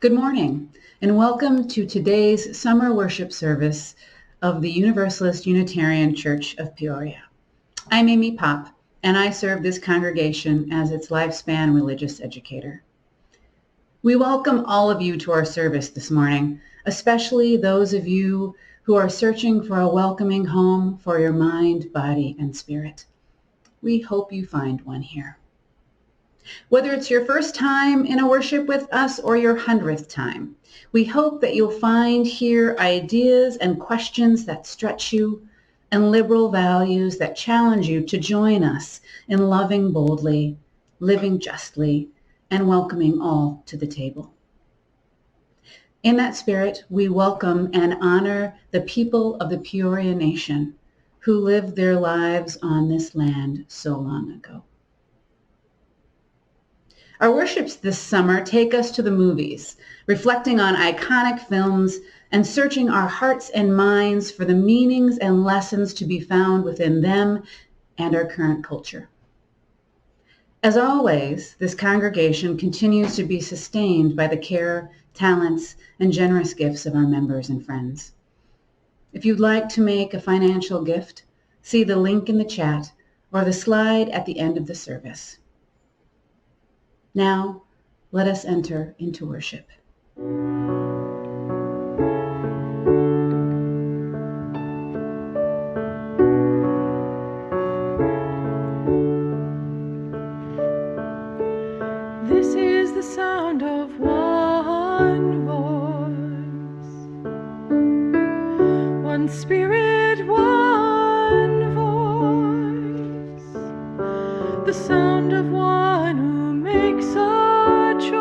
Good morning, and welcome to today's summer worship service of the Universalist Unitarian Church of Peoria. I'm Amy Popp, and I serve this congregation as its lifespan religious educator. We welcome all of you to our service this morning, especially those of you who are searching for a welcoming home for your mind, body, and spirit. We hope you find one here. Whether it's your first time in a worship with us or your 100th time, we hope that you'll find here ideas and questions that stretch you and liberal values that challenge you to join us in loving boldly, living justly, and welcoming all to the table. In that spirit, we welcome and honor the people of the Peoria Nation who lived their lives on this land so long ago. Our worships this summer take us to the movies, reflecting on iconic films and searching our hearts and minds for the meanings and lessons to be found within them and our current culture. As always, this congregation continues to be sustained by the care, talents, and generous gifts of our members and friends. If you'd like to make a financial gift, see the link in the chat or the slide at the end of the service. Now, let us enter into worship. This is the sound of one voice, one spirit, one voice, the sound of one who makes a choice.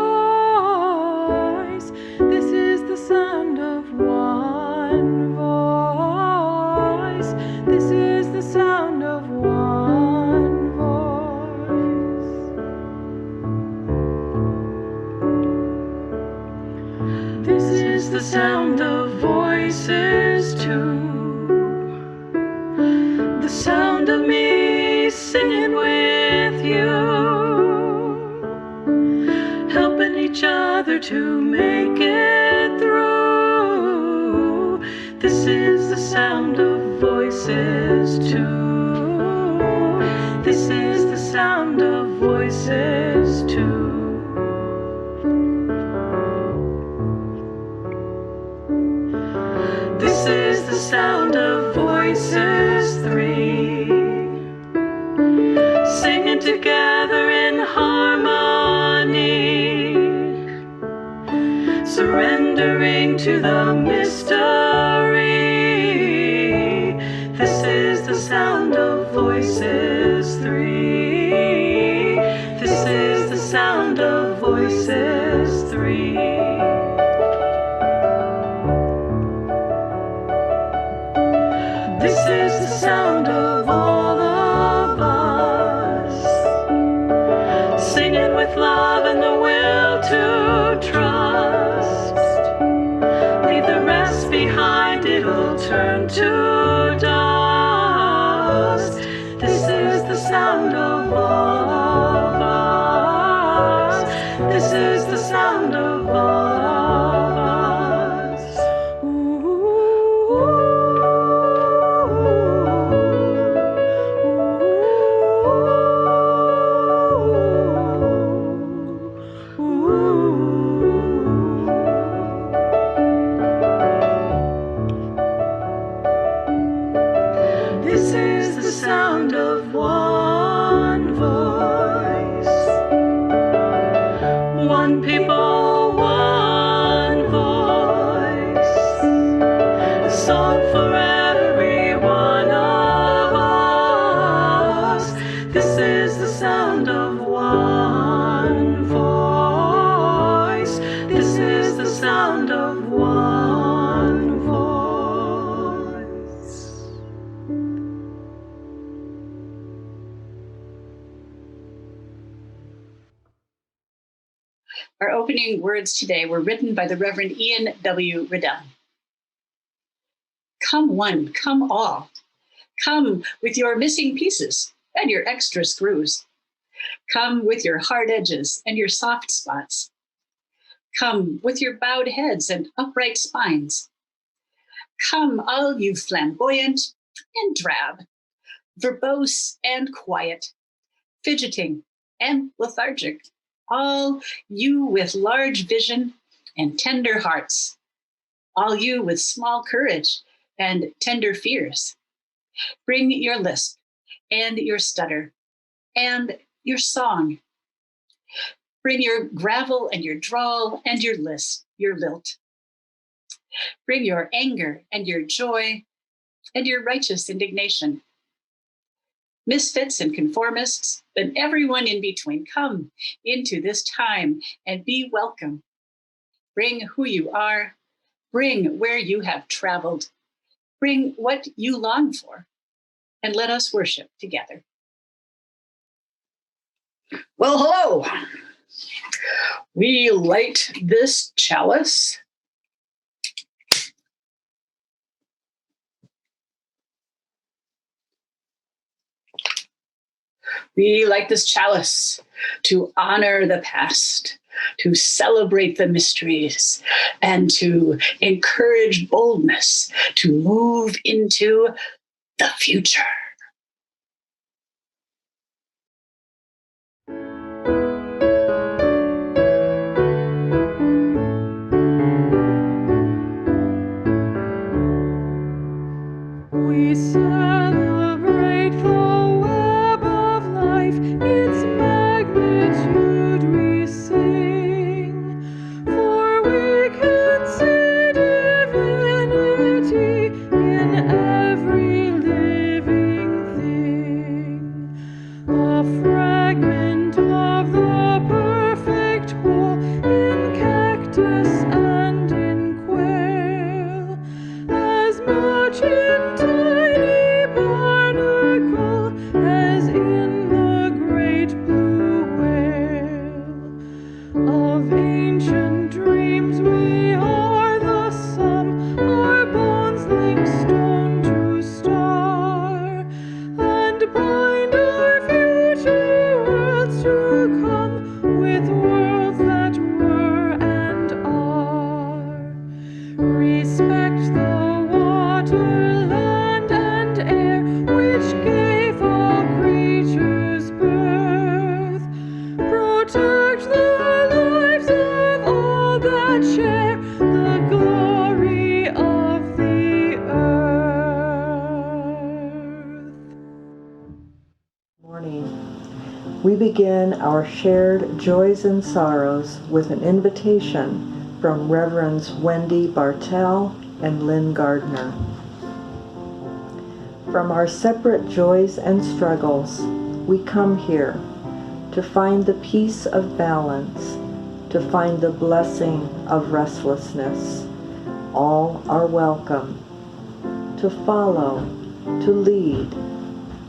This is the sound of one voice. This is the sound of one voice. This is the sound of voices too, the sound of me singing with you, helping each other to make it through. This is the sound of voices too. This is the sound of voices too. This is the sound of voices three, singing together in harmony, surrendering to the mystery. This is the sound of voices three. This is the sound of voices three. This is the sound of all of us, singing with love and the will to trust. Leave the rest behind, it'll turn to dust. This is the sound of all of us. This is the sound of all of us. Ooh. This is the sound of one voice, one people, one voice, a song for every one of us. This is the sound of one voice. This is the sound of one voice. Our opening words today were written by the Reverend Ian W. Riddell. Come one, come all. Come with your missing pieces and your extra screws. Come with your hard edges and your soft spots. Come with your bowed heads and upright spines. Come, all you flamboyant and drab, verbose and quiet, fidgeting and lethargic, all you with large vision and tender hearts, all you with small courage and tender fears. Bring your lisp and your stutter and your song. Bring your gravel and your drawl and your lisp, your lilt. Bring your anger and your joy and your righteous indignation. Misfits and conformists, and everyone in between, come into this time and be welcome. Bring who you are, bring where you have traveled, bring what you long for, and let us worship together. Well, hello. We light this chalice. We light this chalice to honor the past, to celebrate the mysteries, and to encourage boldness to move into the future. We celebrate the web of life, its magnitude we sing, for we can see divinity in every living thing. A fragment of the perfect whole in cactus and in quail, as much in tiny barnacle as in the great blue whale. Of ancient dreams we are the sum, our bones link stone to star, and bind our future worlds to come with worlds that were and are. Respect the water, land, and air which gave all creatures birth. Protect the lives of all that share the glory of the earth. Morning. We begin our shared joys and sorrows with an invitation from Reverends Wendy Bartell and Lynn Gardner. From our separate joys and struggles, we come here to find the peace of balance, to find the blessing of restlessness. All are welcome. To follow, to lead,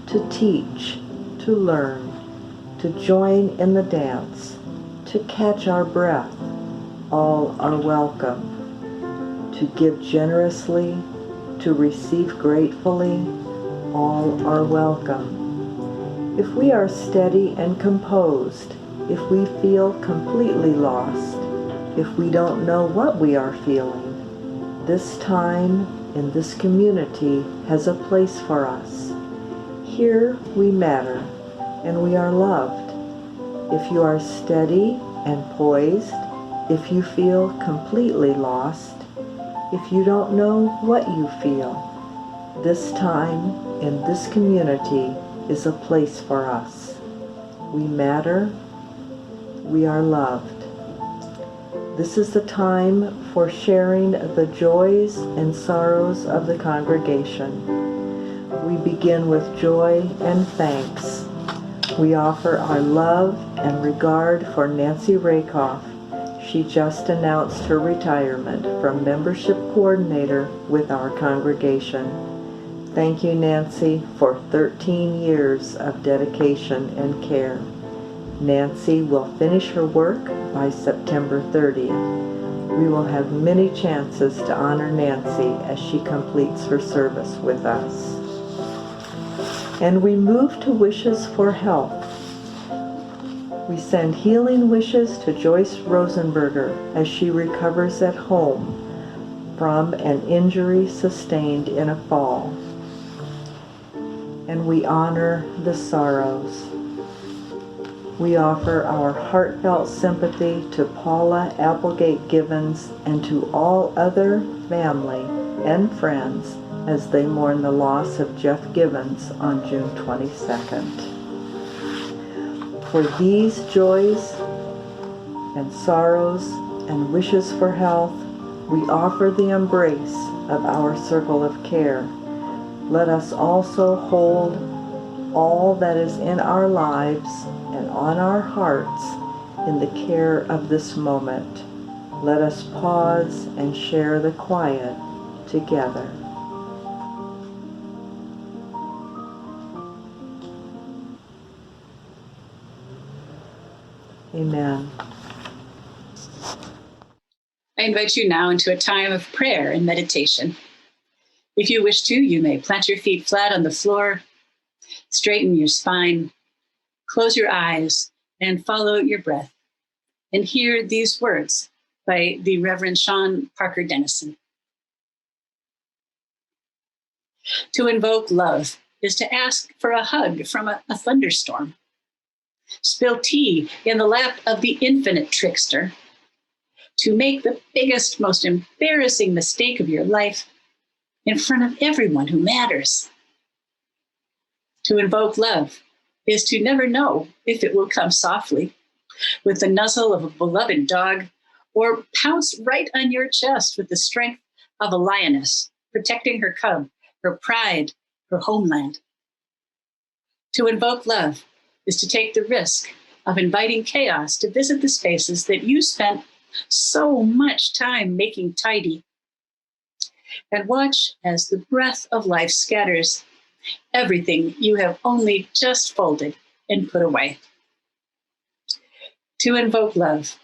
to teach, to learn, to join in the dance, to catch our breath. All are welcome. To give generously, to receive gratefully, all are welcome. If we are steady and composed, if we feel completely lost, if we don't know what we are feeling, this time in this community has a place for us. Here we matter and we are loved. If you are steady and poised, if you feel completely lost, if you don't know what you feel, this time in this community is a place for us. We matter, we are loved. This is the time for sharing the joys and sorrows of the congregation. We begin with joy and thanks. We offer our love and regard for Nancy Rakoff. She just announced her retirement from membership coordinator with our congregation. Thank you, Nancy, for 13 years of dedication and care. Nancy will finish her work by September 30th. We will have many chances to honor Nancy as she completes her service with us. And we move to wishes for health. We send healing wishes to Joyce Rosenberger as she recovers at home from an injury sustained in a fall. And we honor the sorrows. We offer our heartfelt sympathy to Paula Applegate Givens and to all other family and friends as they mourn the loss of Jeff Givens on June 22nd. For these joys and sorrows and wishes for health, we offer the embrace of our circle of care. Let us also hold all that is in our lives and on our hearts in the care of this moment. Let us pause and share the quiet together. Amen. I invite you now into a time of prayer and meditation. If you wish to, you may plant your feet flat on the floor, straighten your spine, close your eyes, and follow your breath, and hear these words by the Reverend Sean Parker Dennison. To invoke love is to ask for a hug from a thunderstorm. Spill tea in the lap of the infinite trickster. To make the biggest, most embarrassing mistake of your life in front of everyone who matters. To invoke love is to never know if it will come softly, with the nuzzle of a beloved dog, or pounce right on your chest with the strength of a lioness, protecting her cub, her pride, her homeland. To invoke love is to take the risk of inviting chaos to visit the spaces that you spent so much time making tidy, and watch as the breath of life scatters everything you have only just folded and put away. To invoke love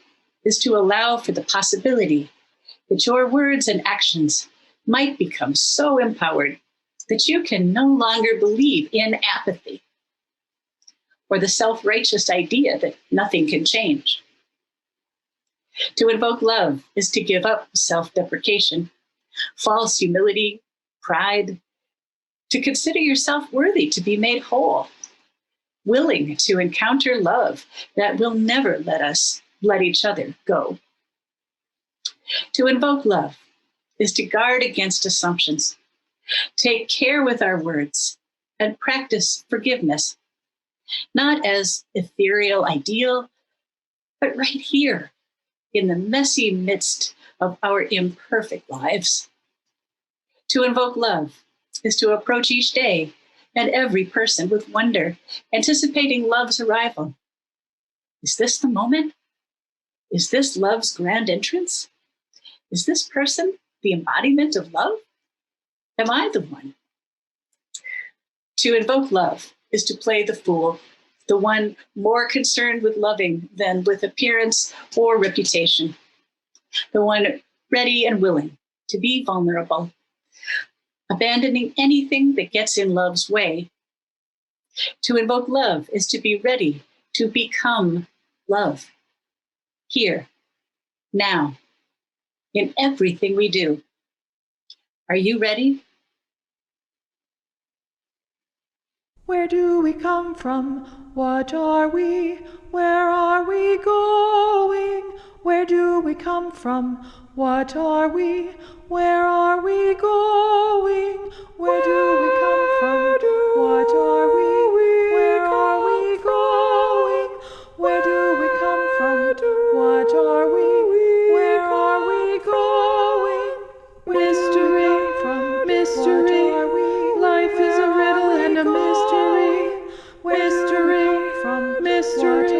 is to allow for the possibility that your words and actions might become so empowered that you can no longer believe in apathy or the self-righteous idea that nothing can change. To invoke love is to give up self-deprecation, false humility, pride, to consider yourself worthy to be made whole, willing to encounter love that will never let each other go. To invoke love is to guard against assumptions, take care with our words, and practice forgiveness, not as ethereal ideal, but right here in the messy midst of our imperfect lives. To invoke love is to approach each day and every person with wonder, anticipating love's arrival. Is this the moment? Is this love's grand entrance? Is this person the embodiment of love? Am I the one? To invoke love is to play the fool, the one more concerned with loving than with appearance or reputation, the one ready and willing to be vulnerable, abandoning anything that gets in love's way. To invoke love is to be ready to become love, here, now, in everything we do. Are you ready? Where do we come from? What are we? Where are we going? Where do we come from? What are we? Where are we going? Where do we come from? What are we? Where are we going? Where do we come from? What are we? Where are we going? Mystery from mystery. Life is a riddle and a mystery. Mystery from mystery.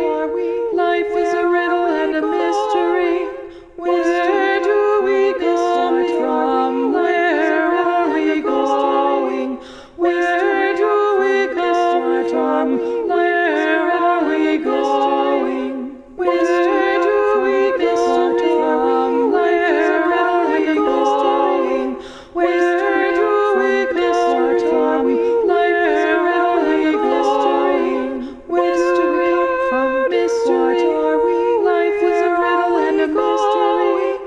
Life is a riddle and a mystery. Where do we come from? Where are we going? Where do we come from? Where are we going? Where do we come from? Where are we going? Where do we come from? Life is a riddle and a mystery. Where do we come from? mystery. What are we? Life is a riddle and a mystery.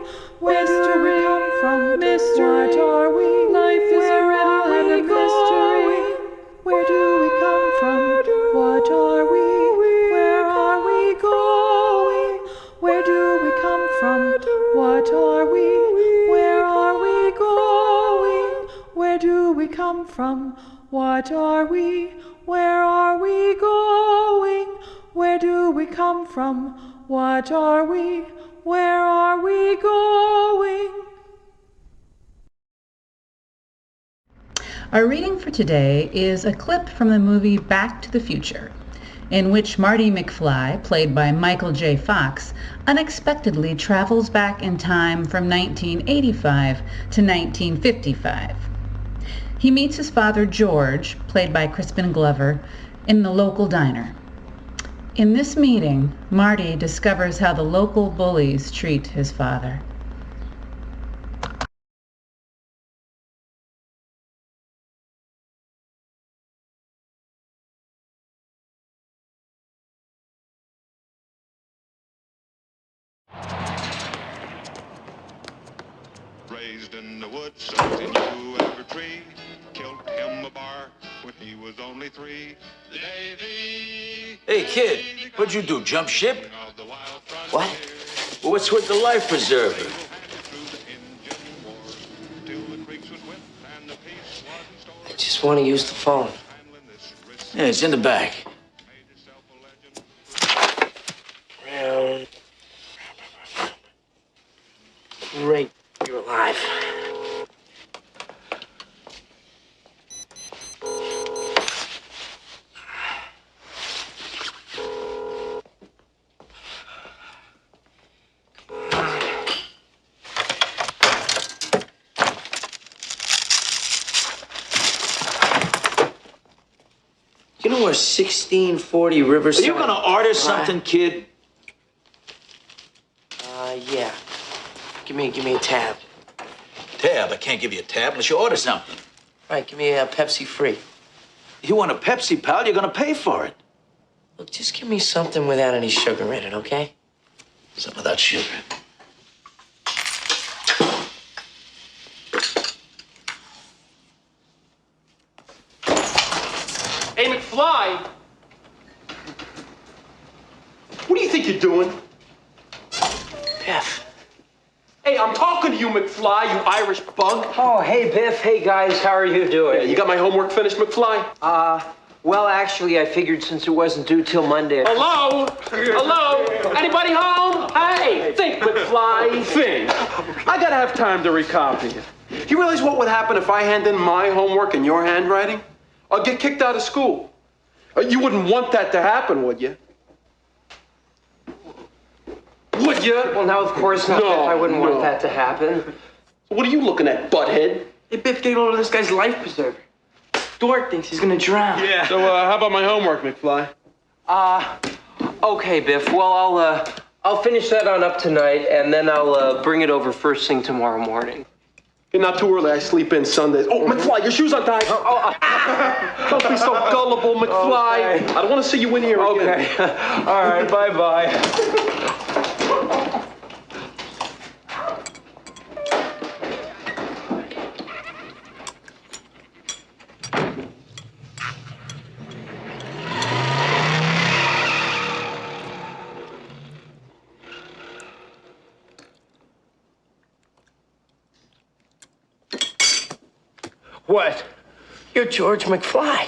Where do we come from? Mystery. What are we? Life is a riddle and a mystery. Where do we come from? What are we? Where are we going? Where do we come from? What are we? Where are we going? Where do we come from? What are we? Where are we going? Where do we come from? What are we? Where are we going? Our reading for today is a clip from the movie Back to the Future, in which Marty McFly, played by Michael J. Fox, unexpectedly travels back in time from 1985 to 1955. He meets his father, George, played by Crispin Glover, in the local diner. In this meeting, Marty discovers how the local bullies treat his father. Raised in the woods, so he knew every tree. Killed him a bar when he was only 3. Davy. Hey, kid, what'd you do, jump ship? What? Well, what's with the life preserver? I just want to use the phone. Yeah, it's in the back. Round. Great, you're alive. You know where 1640 Riverside... Are you gonna order something, kid? Yeah. Give me a tab. Tab? I can't give you a tab unless you order something. All right, give me a Pepsi free. You want a Pepsi, pal? You're gonna pay for it. Look, just give me something without any sugar in it, okay? Something without sugar. Hey, McFly! What do you think you're doing? Biff. Hey, I'm talking to you, McFly, you Irish bug. Oh, hey, Biff. Hey, guys. How are you doing? Yeah, you got my homework finished, McFly? Well, actually, I figured since it wasn't due till Monday... Hello? Hello? Anybody home? Hey, think, McFly, think. I gotta have time to recopy it. You realize what would happen if I hand in my homework in your handwriting? I'll get kicked out of school. You wouldn't want that to happen, would you? Would you? Well, now, of course not, No, Biff. I wouldn't no. want that to happen. What are you looking at, butthead? Hey, Biff, get hold of this guy's life preserver. Dork thinks he's gonna drown. Yeah. So, how about my homework, McFly? Okay, Biff. Well, I'll finish that on up tonight, and then I'll bring it over first thing tomorrow morning. Hey, not too early. I sleep in Sundays. Oh, McFly, your shoes untied. Don't be so gullible, McFly. Okay. I don't want to see you in here again. Okay. All right. Bye-bye. What? You're George McFly.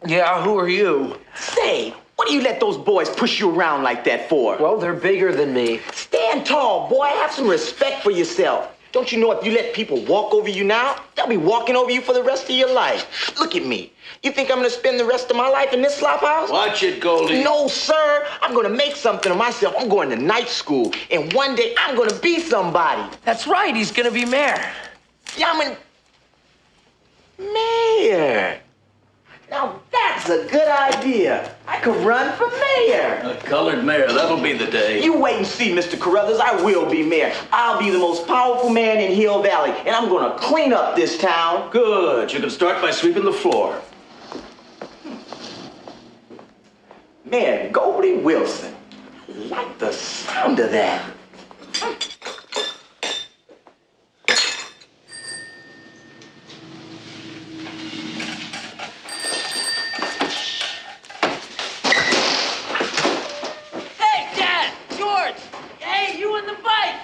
Yeah, who are you? Say, what do you let those boys push you around like that for? Well, they're bigger than me. Stand tall, boy. Have some respect for yourself. Don't you know if you let people walk over you now, they'll be walking over you for the rest of your life. Look at me. You think I'm gonna spend the rest of my life in this slop house? Watch it, Goldie. No, sir. I'm gonna make something of myself. I'm going to night school, and one day I'm gonna be somebody. That's right. He's gonna be mayor. Yeah, I'm an mayor. Now that's a good idea. I could run for mayor. A colored mayor, that'll be the day. You wait and see, Mr. Carruthers. I will be mayor. I'll be the most powerful man in Hill Valley, and I'm gonna clean up this town. Good. You can start by sweeping the floor. Mayor Goldie Wilson. like the sound of that. Hey, Dad! George! Hey, you in the bike!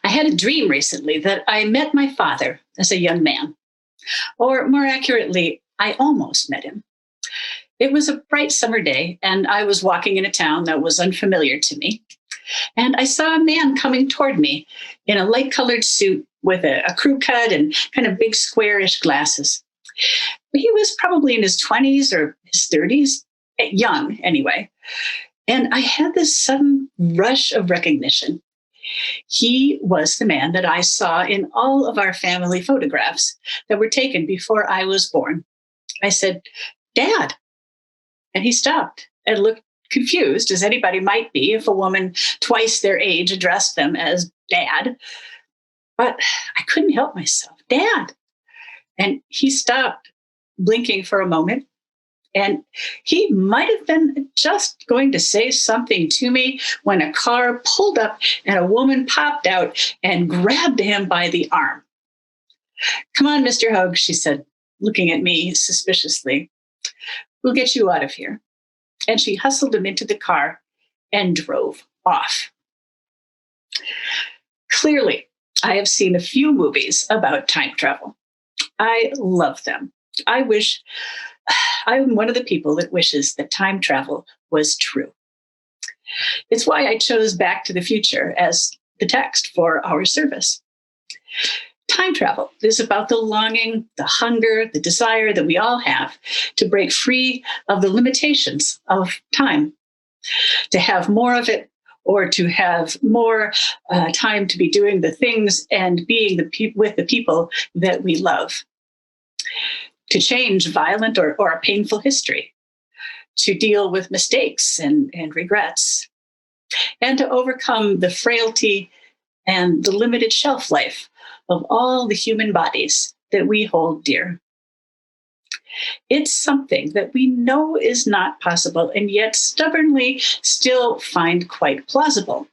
I had a dream recently that I met my father as a young man, or more accurately, I almost met him. It was a bright summer day, and I was walking in a town that was unfamiliar to me. And I saw a man coming toward me in a light colored suit with a crew cut and kind of big squarish glasses. He was probably in his 20s or his 30s, young anyway. And I had this sudden rush of recognition. He was the man that I saw in all of our family photographs that were taken before I was born. I said, "Dad." And he stopped and looked confused, as anybody might be if a woman twice their age addressed them as Dad. But I couldn't help myself. "Dad." And he stopped, blinking for a moment. And he might have been just going to say something to me when a car pulled up and a woman popped out and grabbed him by the arm. "Come on, Mr. Hogue," she said, looking at me suspiciously. "We'll get you out of here." And she hustled him into the car and drove off. Clearly, I have seen a few movies about time travel. I love them. I'm one of the people that wishes that time travel was true. It's why I chose Back to the Future as the text for our service. Time travel is about the longing, the hunger, the desire that we all have to break free of the limitations of time, to have more of it, or to have more time to be doing the things and being with the people that we love. To change violent or a painful history, to deal with mistakes and regrets, and to overcome the frailty and the limited shelf life of all the human bodies that we hold dear. It's something that we know is not possible and yet stubbornly still find quite plausible.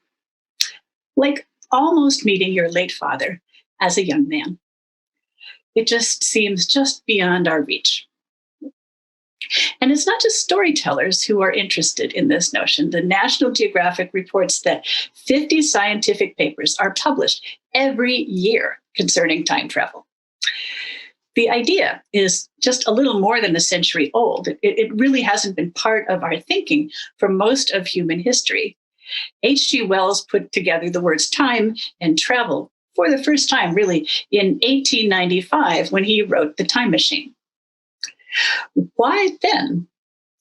Like almost meeting your late father as a young man. It just seems just beyond our reach. And it's not just storytellers who are interested in this notion. The National Geographic reports that 50 scientific papers are published every year concerning time travel. The idea is just a little more than a century old. It really hasn't been part of our thinking for most of human history. H.G. Wells put together the words time and travel for the first time, really, in 1895 when he wrote The Time Machine. Why then,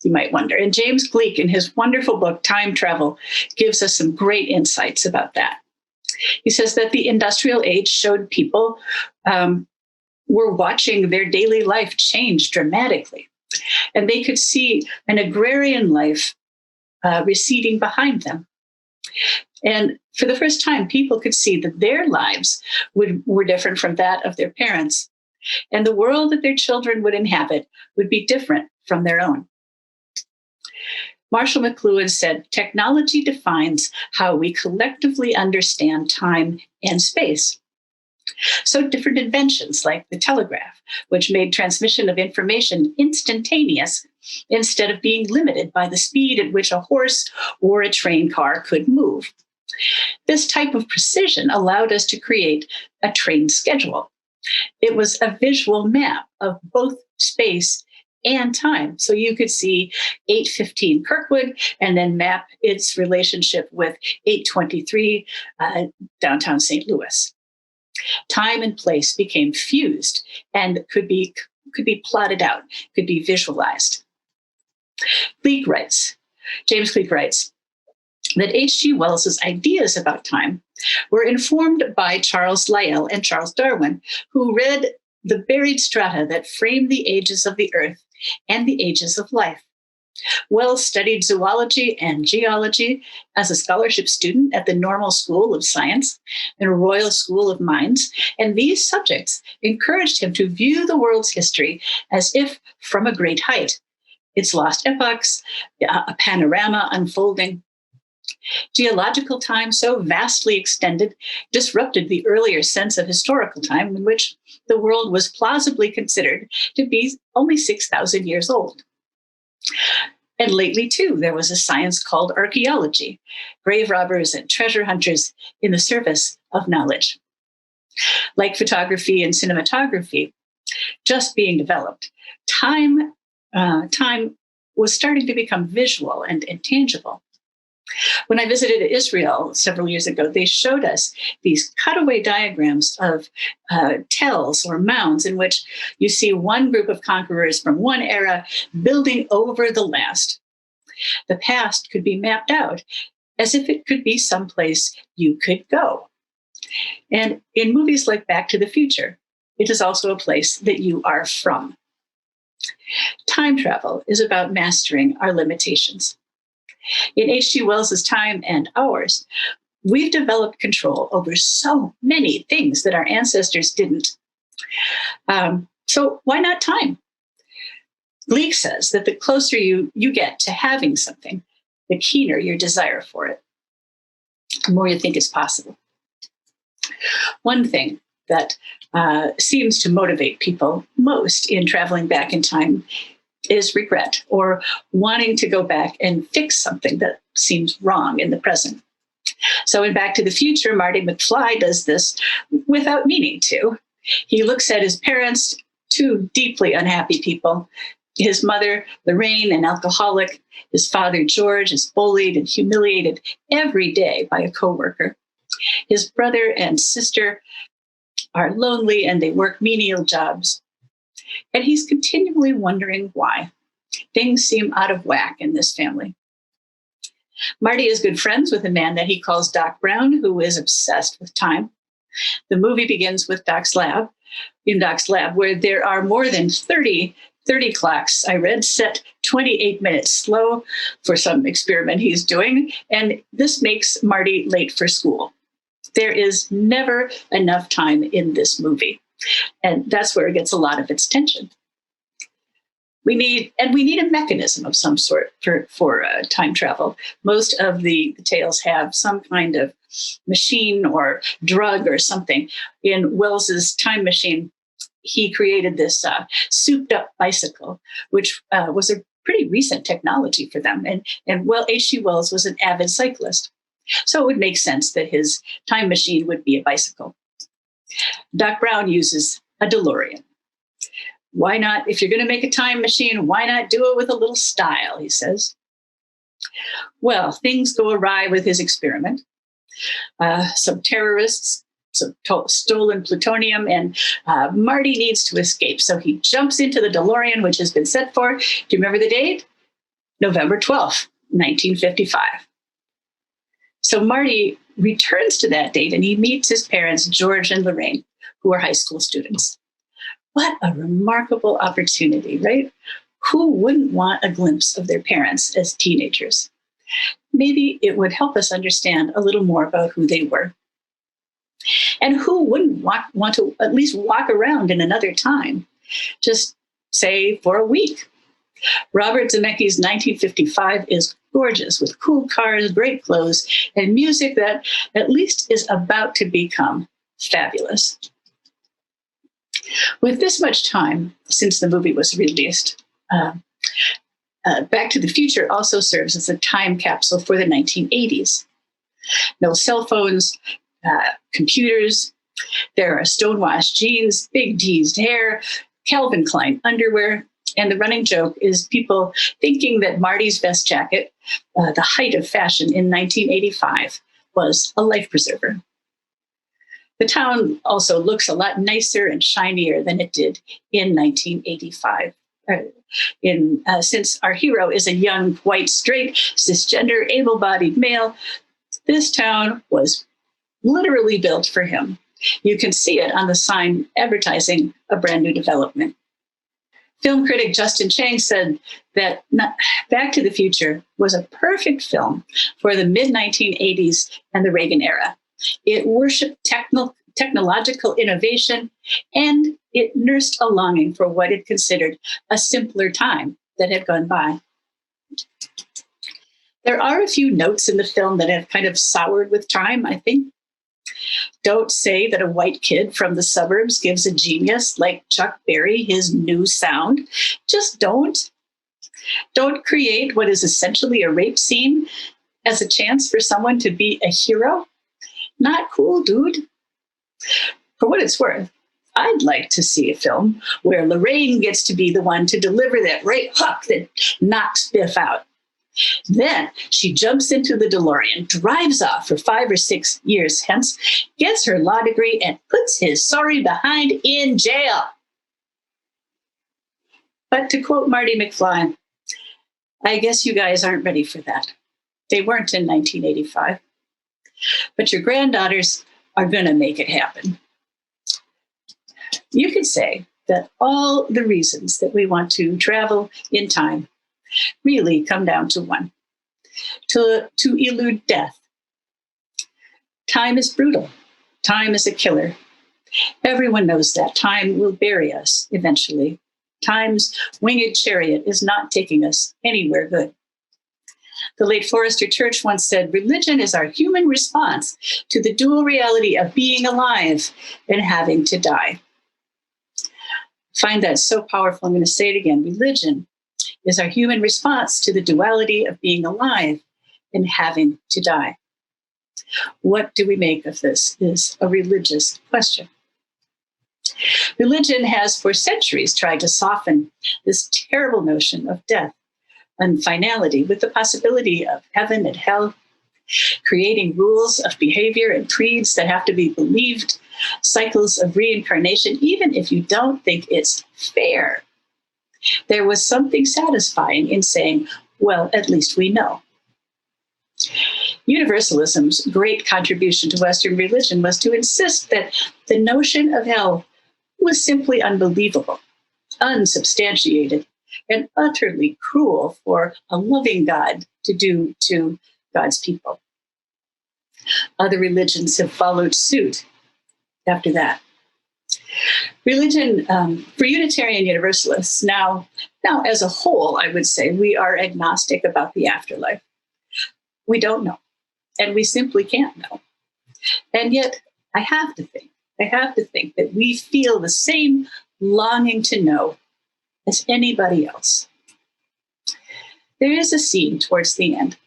you might wonder? And James Gleick, in his wonderful book, Time Travel, gives us some great insights about that. He says that the industrial age showed people were watching their daily life change dramatically. And they could see an agrarian life receding behind them. And for the first time, people could see that their lives were different from that of their parents. And the world that their children would inhabit would be different from their own. Marshall McLuhan said, technology defines how we collectively understand time and space. So different inventions like the telegraph, which made transmission of information instantaneous instead of being limited by the speed at which a horse or a train car could move. This type of precision allowed us to create a train schedule. It was a visual map of both space and time. So you could see 8:15 Kirkwood and then map its relationship with 8:23 downtown St. Louis. Time and place became fused and could be plotted out, could be visualized. James Gleick writes, that H.G. Wells's ideas about time were informed by Charles Lyell and Charles Darwin, who read the buried strata that frame the ages of the earth and the ages of life. Wells studied zoology and geology as a scholarship student at the Normal School of Science and Royal School of Mines, and these subjects encouraged him to view the world's history as if from a great height, its lost epochs, a panorama unfolding. Geological time, so vastly extended, disrupted the earlier sense of historical time in which the world was plausibly considered to be only 6,000 years old. And lately, too, there was a science called archaeology, grave robbers and treasure hunters in the service of knowledge. Like photography and cinematography, just being developed, time was starting to become visual and intangible. When I visited Israel several years ago, they showed us these cutaway diagrams of tells or mounds in which you see one group of conquerors from one era building over the last. The past could be mapped out as if it could be someplace you could go. And in movies like Back to the Future, it is also a place that you are from. Time travel is about mastering our limitations. In H.G. Wells's time and ours, we've developed control over so many things that our ancestors didn't. So why not time? Gleick says that the closer you get to having something, the keener your desire for it, the more you think it's possible. One thing that seems to motivate people most in traveling back in time is regret, or wanting to go back and fix something that seems wrong in the present. So in Back to the Future, Marty McFly does this without meaning to. He looks at his parents, two deeply unhappy people. His mother, Lorraine, an alcoholic. His father, George, is bullied and humiliated every day by a coworker. His brother and sister are lonely and they work menial jobs. And he's continually wondering why. Things seem out of whack in this family. Marty is good friends with a man that he calls Doc Brown, who is obsessed with time. The movie begins with Doc's lab, where there are more than 30 clocks, I read, set 28 minutes slow for some experiment he's doing. And this makes Marty late for school. There is never enough time in this movie. And that's where it gets a lot of its tension. We need a mechanism of some sort for time travel. Most of the tales have some kind of machine or drug or something. In Wells's Time Machine, he created this souped-up bicycle, which was a pretty recent technology for them. And H.G. Wells was an avid cyclist. So it would make sense that his time machine would be a bicycle. Doc Brown uses a DeLorean. Why not, if you're going to make a time machine, why not do it with a little style, he says. Well, things go awry with his experiment. Some terrorists stolen plutonium, and Marty needs to escape. So he jumps into the DeLorean, which has been set for, do you remember the date? November 12th, 1955. So Marty returns to that date and he meets his parents, George and Lorraine, who are high school students. What a remarkable opportunity, right? Who wouldn't want a glimpse of their parents as teenagers? Maybe it would help us understand a little more about who they were. And who wouldn't want to at least walk around in another time, just say for a week? Robert Zemeckis' 1955 is gorgeous, with cool cars, great clothes, and music that at least is about to become fabulous. With this much time since the movie was released, Back to the Future also serves as a time capsule for the 1980s. No cell phones, computers, there are stonewashed jeans, big teased hair, Calvin Klein underwear, and the running joke is people thinking that Marty's vest jacket, the height of fashion in 1985, was a life preserver. The town also looks a lot nicer and shinier than it did in 1985. Since our hero is a young, white, straight, cisgender, able-bodied male, this town was literally built for him. You can see it on the sign advertising a brand new development. Film critic Justin Chang said that Back to the Future was a perfect film for the mid-1980s and the Reagan era. It worshiped technological innovation, and it nursed a longing for what it considered a simpler time that had gone by. There are a few notes in the film that have kind of soured with time, I think. Don't say that a white kid from the suburbs gives a genius like Chuck Berry his new sound. Just don't. Don't create what is essentially a rape scene as a chance for someone to be a hero. Not cool, dude. For what it's worth, I'd like to see a film where Lorraine gets to be the one to deliver that right hook that knocks Biff out. Then she jumps into the DeLorean, drives off for 5 or 6 years hence, gets her law degree, and puts his sorry behind in jail. But to quote Marty McFly, I guess you guys aren't ready for that. They weren't in 1985. But your granddaughters are going to make it happen. You could say that all the reasons that we want to travel in time really come down to one: to elude death. Time is brutal. Time is a killer. Everyone knows that. Time will bury us eventually. Time's winged chariot is not taking us anywhere good. The late Forrester Church once said, "Religion is our human response to the dual reality of being alive and having to die." I find that so powerful. I'm going to say it again. Religion is our human response to the duality of being alive and having to die. What do we make of this is a religious question. Religion has for centuries tried to soften this terrible notion of death and finality with the possibility of heaven and hell, creating rules of behavior and creeds that have to be believed, cycles of reincarnation, even if you don't think it's fair. There was something satisfying in saying, well, at least we know. Universalism's great contribution to Western religion was to insist that the notion of hell was simply unbelievable, unsubstantiated, and utterly cruel for a loving God to do to God's people. Other religions have followed suit after that. Religion, for Unitarian Universalists, now as a whole, I would say we are agnostic about the afterlife. We don't know, and we simply can't know. And yet, I have to think that we feel the same longing to know as anybody else. There is a scene towards the end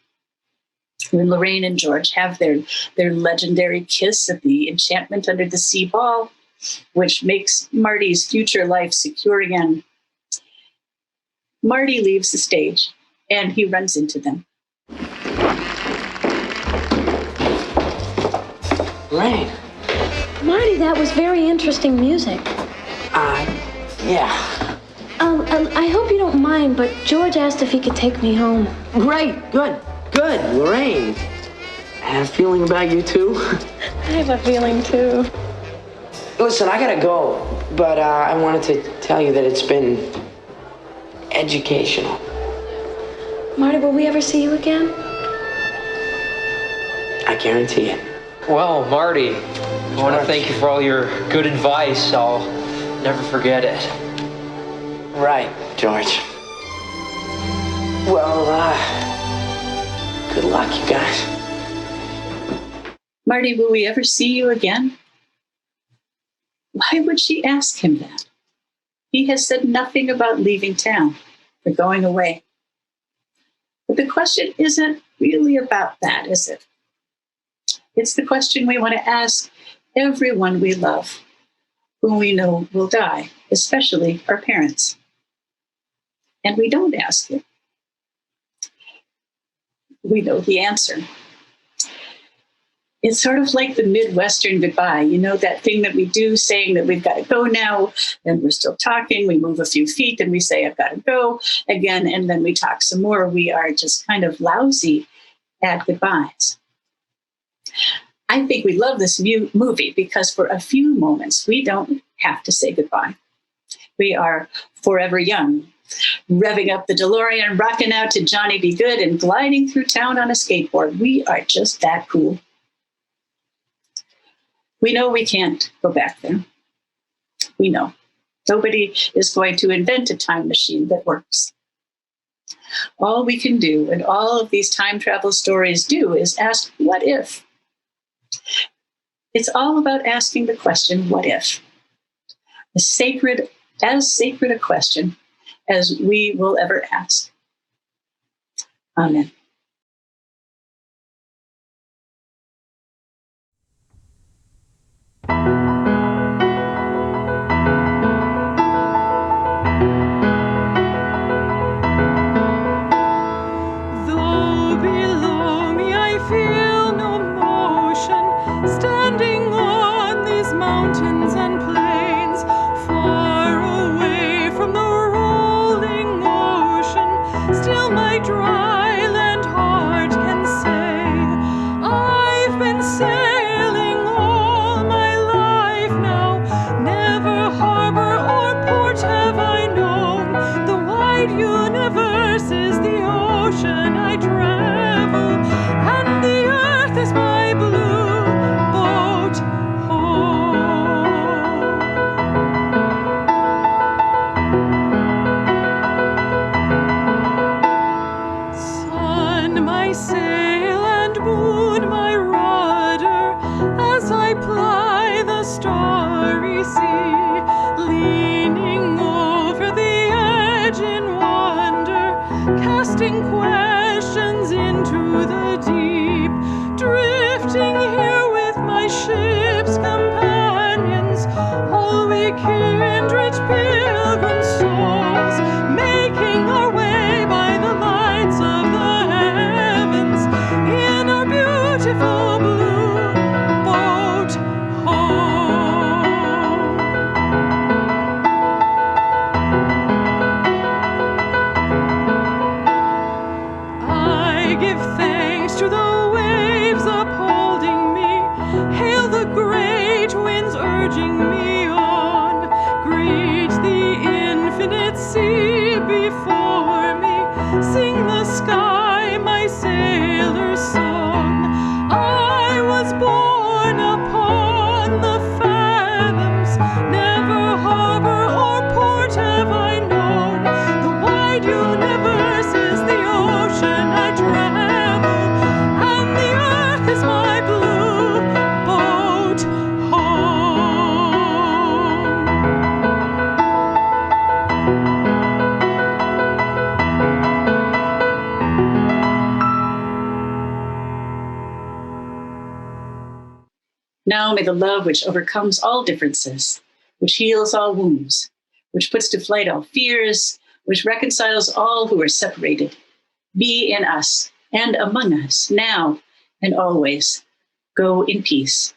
when Lorraine and George have their legendary kiss at the Enchantment Under the Sea ball, which makes Marty's future life secure again. Marty leaves the stage and he runs into them. Lorraine, Marty, that was very interesting music. Yeah. I hope you don't mind, but George asked if he could take me home. Great. Good. Lorraine. I had a feeling about you, too. I have a feeling, too. Listen, I gotta go, but I wanted to tell you that it's been educational. Marty, will we ever see you again? I guarantee it. Well, Marty, I want to thank you for all your good advice. I'll never forget it. Right, George. Well, good luck, you guys. Marty, will we ever see you again? Why would she ask him that? He has said nothing about leaving town or going away. But the question isn't really about that, is it? It's the question we want to ask everyone we love, whom we know will die, especially our parents. And we don't ask it. We know the answer. It's sort of like the Midwestern goodbye. You know, that thing that we do saying that we've got to go now, and we're still talking. We move a few feet and we say, I've got to go again. And then we talk some more. We are just kind of lousy at goodbyes. I think we love this movie because for a few moments, we don't have to say goodbye. We are forever young, revving up the DeLorean, rocking out to Johnny Be Good, and gliding through town on a skateboard. We are just that cool. We know we can't go back there. We know. Nobody is going to invent a time machine that works. All we can do, and all of these time travel stories do, is ask, what if? It's all about asking the question, what if? As sacred a question as we will ever ask. Amen. Though below me I feel no motion, standing on these mountains and plains, far away from the rolling ocean, still my dry land heart can say, I've been sailing all my life now, never harbor or port have I known, the wide universe is the ocean I travel, and the earth is my blue boat home. Sun, my sail, and moon, my rudder, as I ply the starry sea, leaning over the edge in wonder, casting questions into the deep, drifting here with my ship's companions, all we kindred pilgrim souls, making our way by the lights of the heavens in our beautiful blue boat home. I give thanks to the waves upholding me, hail the great winds urging me on, greet the infinite sea before me, sing the sky my sailor's song. I was born upon the fathoms, never harbor or port have I known, the wide universe is the ocean I travel, and the earth is my blue boat home. Now may the love which overcomes all differences, which heals all wounds, which puts to flight all fears, which reconciles all who are separated, be in us and among us now and always. Go in peace.